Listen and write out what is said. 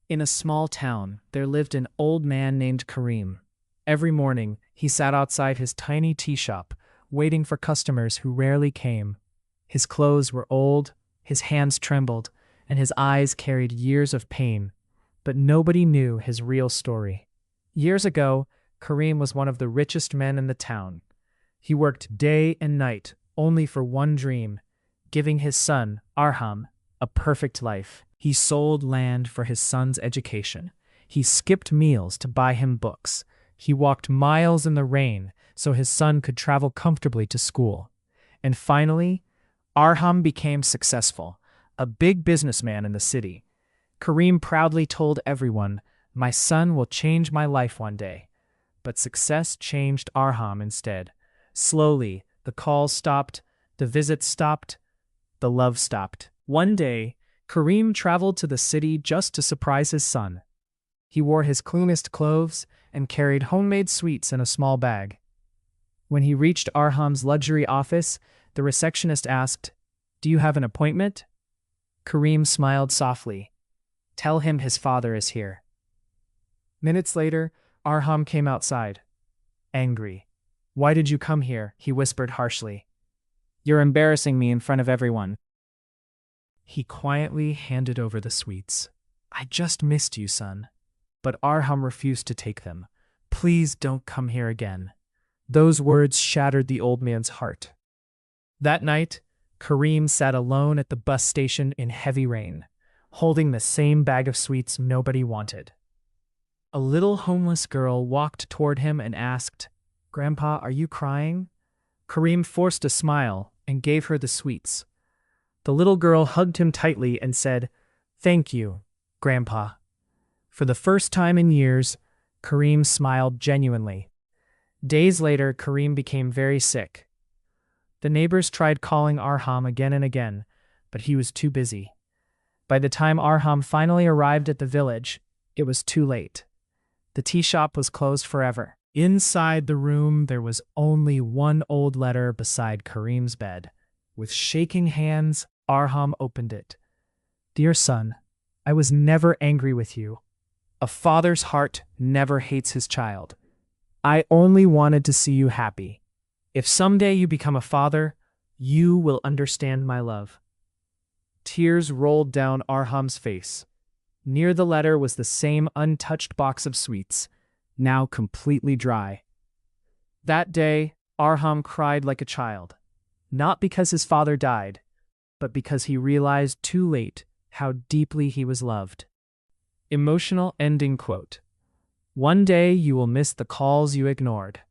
In a small town, there lived an old man named Karim. Every morning, he sat outside his tiny tea shop, waiting for customers who rarely came. His clothes were old, his hands trembled, and his eyes carried years of pain. But nobody knew his real story. Years ago, Karim was one of the richest men in the town. He worked day and night only for one dream, giving his son, Arham, a perfect life. He sold land for his son's education. He skipped meals to buy him books. He walked miles in the rain so his son could travel comfortably to school. And finally, Arham became successful, a big businessman in the city. Karim proudly told everyone, "My son will change my life one day." But success changed Arham instead. Slowly, the calls stopped, the visits stopped, the love stopped. One day, Karim traveled to the city just to surprise his son. He wore his cleanest clothes and carried homemade sweets in a small bag. When he reached Arham's luxury office, the receptionist asked, "Do you have an appointment?" Karim smiled softly. "Tell him his father is here." Minutes later, Arham came outside, angry. "Why did you come here?" he whispered harshly. "You're embarrassing me in front of everyone." He quietly handed over the sweets. "I just missed you, son." But Arham refused to take them. "Please don't come here again." Those words shattered the old man's heart. That night, Karim sat alone at the bus station in heavy rain, holding the same bag of sweets nobody wanted. A little homeless girl walked toward him and asked, "Grandpa, are you crying?" Karim forced a smile and gave her the sweets. The little girl hugged him tightly and said, "Thank you, Grandpa." For the first time in years, Karim smiled genuinely. Days later, Karim became very sick. The neighbors tried calling Arham again and again, but he was too busy. By the time Arham finally arrived at the village, it was too late. The tea shop was closed forever. Inside the room, there was only one old letter beside Karim's bed. With shaking hands, Arham opened it. "Dear son, I was never angry with you. A father's heart never hates his child. I only wanted to see you happy. If someday you become a father, you will understand my love." Tears rolled down Arham's face. Near the letter was the same untouched box of sweets, now completely dry. That day, Arham cried like a child, not because his father died, but because he realized too late how deeply he was loved. Emotional ending quote. One day you will miss the calls you ignored.